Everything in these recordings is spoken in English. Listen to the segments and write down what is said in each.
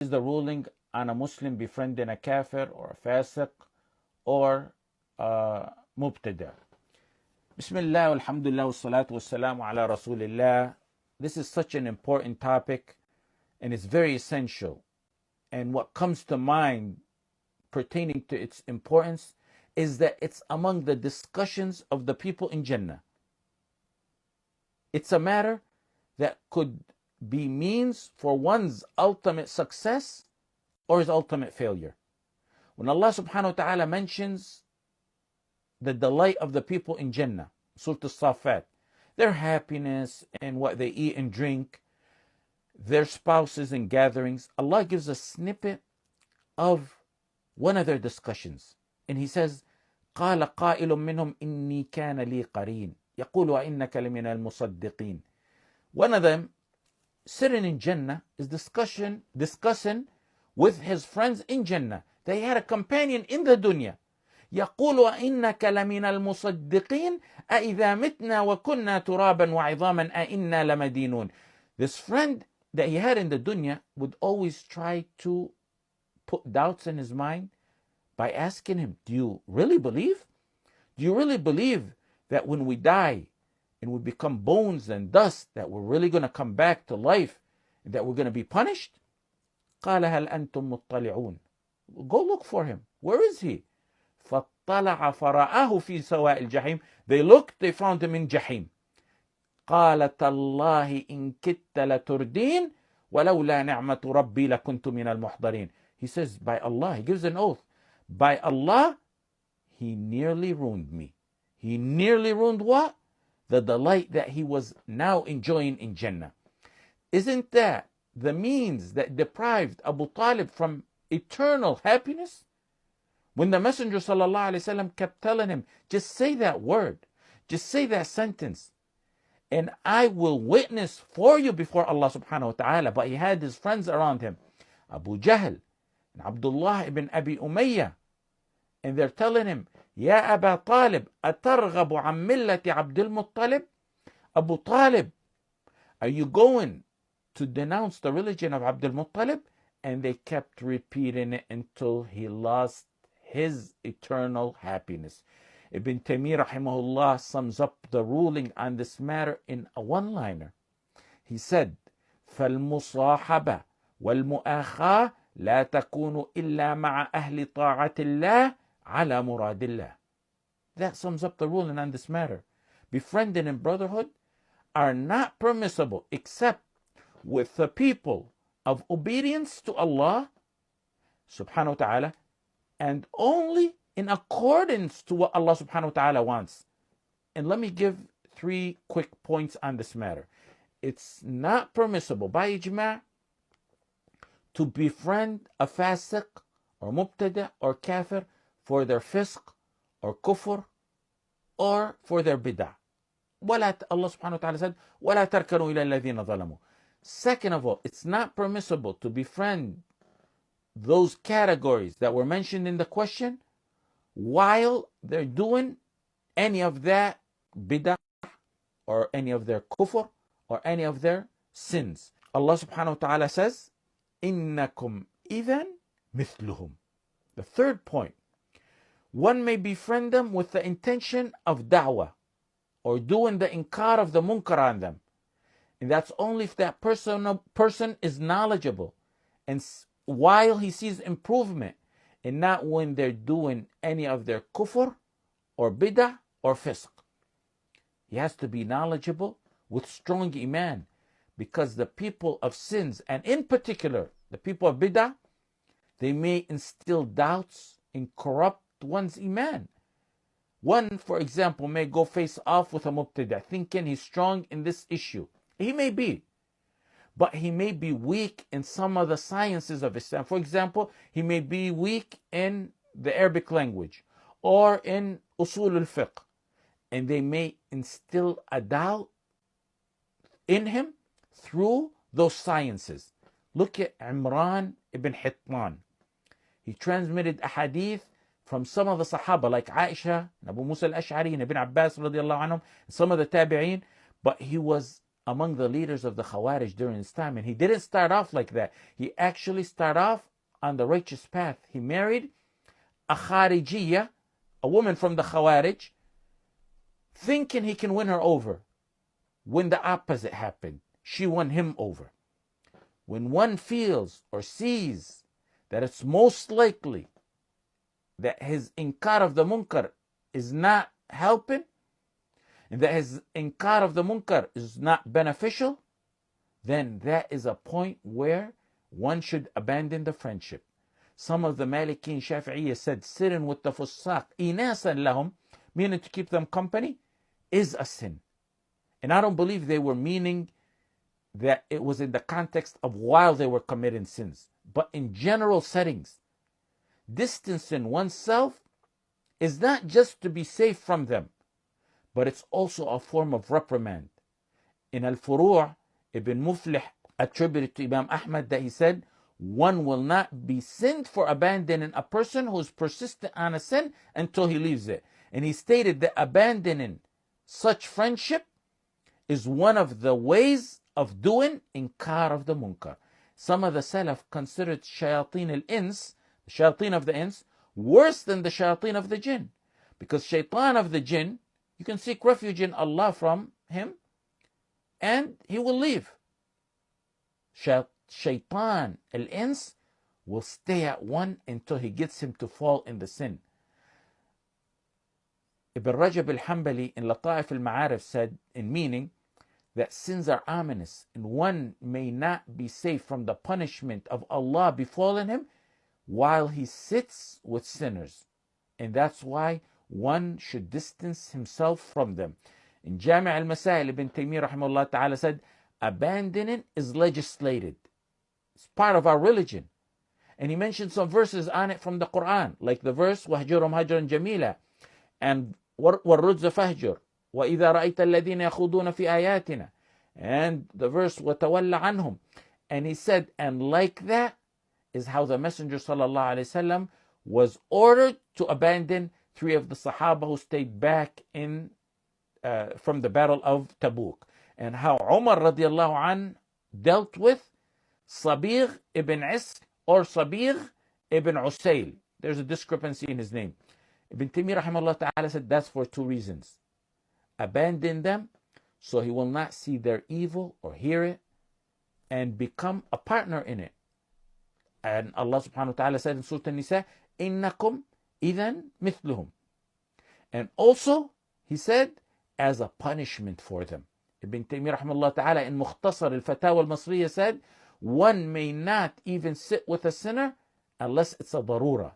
is the ruling on a Muslim befriending a kafir or a fasiq or a mubtada? Bismillah, alhamdulillah, wassalatu wassalamu ala rasulillah. This is such an important topic and it's very essential. And what comes to mind pertaining to its importance is that it's among the discussions of the people in Jannah. It's a matter that could be means for one's ultimate success or his ultimate failure. When Allah subhanahu wa ta'ala mentions the delight of the people in Jannah, Surah As-Saffat, their happiness and what they eat and drink, their spouses and gatherings, Allah gives a snippet of one of their discussions. And He says, قال قائل منهم إني كان لي قرين يقول وإنك لمن المصدقين. One of them, sitting in Jannah, is discussing with his friends in Jannah. They had a companion in the dunya. يقول وإنك لمن المصدقين أإذا متنا وكنا ترابا وعظاما أإنا لمدينون. This friend that he had in the dunya would always try to put doubts in his mind by asking him, do you really believe? Do you really believe that when we die and we become bones and dust, that we're really going to come back to life and that we're going to be punished? قال هل أنتم مطلعون. Go look for him. Where is he? فاطلع فرآه في سواء الجحيم. They looked, they found him in Jahim. قال تالله إن كدت لتردين ولولا نعمة ربي لكنت من المحضرين. He says, by Allah, he gives an oath. By Allah, he nearly ruined me. He nearly ruined what? The delight that he was now enjoying in Jannah. Isn't that the means that deprived Abu Talib from eternal happiness? When the Messenger ﷺ kept telling him, just say that word, just say that sentence, and I will witness for you before Allah subhanahu wa ta'ala. But he had his friends around him, Abu Jahl and Abdullah ibn Abi Umayyah, and they're telling him, Ya Aba Talib, atarghabu an millati Abdul Muttalib? Abu Talib, are you going to denounce the religion of Abdul Muttalib? And they kept repeating it until he lost his eternal happiness. Ibn Taymiyyah rahimahullah sums up the ruling on this matter in a one-liner. He said, فَالْمُصَاحَبَةُ وَالْمُؤَاخَاةُ لَا تَكُونُ إِلَّا مَعَ أَهْلِ طَاعَةِ اللَّهِ عَلَى مُرَادِ اللَّهِ. That sums up the ruling on this matter. Befriending and brotherhood are not permissible except with the people of obedience to Allah subhanahu wa ta'ala, and only in accordance to what Allah subhanahu wa ta'ala wants. And let me give 3 quick points on this matter. It's not permissible by ijma' to befriend a fasiq or mubtada or kafir for their fisq or kufr or for their bid'ah. Allah subhanahu wa ta'ala said, وَلَا تَرْكَنُوا إِلَى الَّذِينَ ظَلَمُوا. Second of all, it's not permissible to befriend those categories that were mentioned in the question while they're doing any of that bid'ah or any of their kufr or any of their sins. Allah subhanahu wa ta'ala says, إِنَّكُمْ إِذًا مِثْلُهُمْ. The third point, one may befriend them with the intention of da'wah or doing the inkar of the munkar on them. And that's only if that person is knowledgeable and while he sees improvement, and not when they're doing any of their kufr or bid'ah or fisq. He has to be knowledgeable with strong iman, because the people of sins, and in particular the people of bid'ah, they may instill doubts and corrupt one's iman. One, for example, may go face off with a mubtada, thinking he's strong in this issue. He may be, but he may be weak in some of the sciences of Islam. For example, he may be weak in the Arabic language or in usul al-fiqh, and they may instill a doubt in him through those sciences. Look at Imran ibn Hittan. He transmitted a hadith from some of the Sahaba like Aisha, Abu Musa al-Ash'ari, and Ibn Abbas radiallahu anhum, some of the Tabi'een, but he was among the leaders of the Khawarij during his time. And he didn't start off like that. He actually started off on the righteous path. He married a Kharijiyya, a woman from the Khawarij, thinking he can win her over. When the opposite happened, she won him over. When one feels or sees that it's most likely that his inkar of the munkar is not helping, and that his inkar of the munkar is not beneficial, then that is a point where one should abandon the friendship. Some of the Maliki and Shafi'iyya said sitting with the fusaq, inasan lahum, meaning to keep them company, is a sin. And I don't believe they were meaning that it was in the context of while they were committing sins. But in general settings, distancing oneself is not just to be safe from them, but it's also a form of reprimand. In Al-Furu', Ibn Muflih attributed to Imam Ahmad that he said, one will not be sinned for abandoning a person who is persistent on a sin until he leaves it. And he stated that abandoning such friendship is one of the ways of doing inkar of the munkar. Some of the Salaf considered shayateen al-ins, the shayateen of the ins, worse than the shayateen of the jinn. Because shaitan of the jinn, you can seek refuge in Allah from him, and he will leave. Shaitan al-ins will stay at one until he gets him to fall in the sin. Ibn Rajab al-Hanbali in Lata'if al-Ma'arif said, in meaning, that sins are ominous and one may not be safe from the punishment of Allah befalling him while he sits with sinners. And that's why one should distance himself from them. In Jami' al-Masail, Ibn Taymiyyah rahimahullah ta'ala said, abandoning is legislated. It's part of our religion. And he mentioned some verses on it from the Quran, like the verse, وَهْجُرُهُمْ هَجْرًا جَمِيلًا, and وَالرُّجْزَ فَهْجُرْ وَإِذَا رَأَيْتَ الَّذِينَ يَخُوضُونَ فِي آيَاتِنَا, and the verse وَتَوَلَّ عَنْهُمْ. And he said, and like that is how the Messenger sallallahu alaihi wasallam was ordered to abandon 3 of the Sahaba who stayed back in from the battle of Tabuk, and how Umar radiallahu an dealt with Sabigh ibn Isq or Sabigh ibn Usayl. There's a discrepancy in his name. Ibn Taymiyyah rahimahullah ta'ala said that's for 2 reasons. Abandon them so he will not see their evil or hear it and become a partner in it. And Allah subhanahu wa ta'ala said in Surah An-Nisa, إِنَّكُمْ إِذًا مِثْلُهُمْ. And also, he said, as a punishment for them. Ibn Taymiyyah rahimahullah ta'ala in Mukhtasar al-Fatawa al-Masriya said, one may not even sit with a sinner unless it's a darura.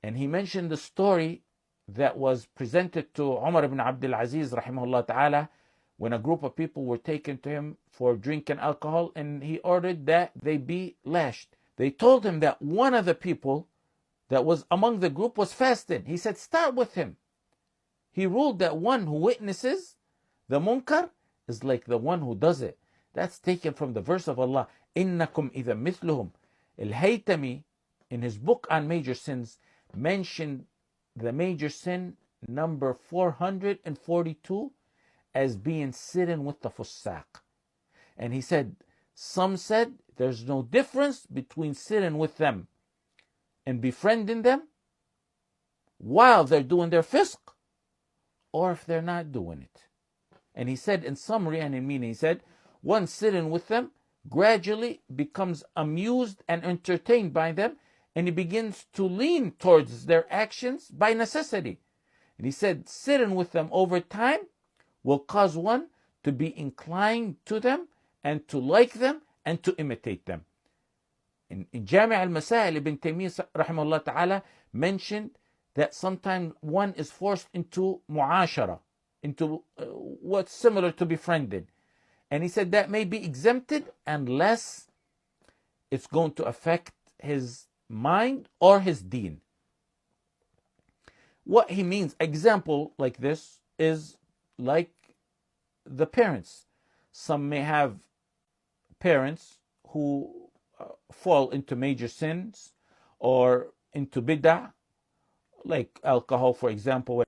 And he mentioned the story that was presented to Umar ibn Abdul Aziz rahimahullah ta'ala when a group of people were taken to him for drinking alcohol, and he ordered that they be lashed. They told him that one of the people that was among the group was fasting. He said, start with him. He ruled that one who witnesses the munkar is like the one who does it. That's taken from the verse of Allah, إِنَّكُمْ إِذًا مِثْلُهُمْ. Al-Haytami, in his book on major sins, mentioned the major sin number 442 as being sitting with the fusaq. And he said, some said there's no difference between sitting with them and befriending them while they're doing their fisq, or if they're not doing it. And he said in summary and in meaning, he said, one sitting with them gradually becomes amused and entertained by them, and he begins to lean towards their actions by necessity. And he said, sitting with them over time will cause one to be inclined to them and to like them and to imitate them. In Jami' al-Masail, Ibn Taymiyyah rahimahullah ta'ala mentioned that sometimes one is forced into mu'ashara, into what's similar to befriending. And he said that may be exempted unless it's going to affect his mind or his deen. What he means, example like this, is like the parents. Some may have parents who fall into major sins or into bid'ah, like alcohol, for example.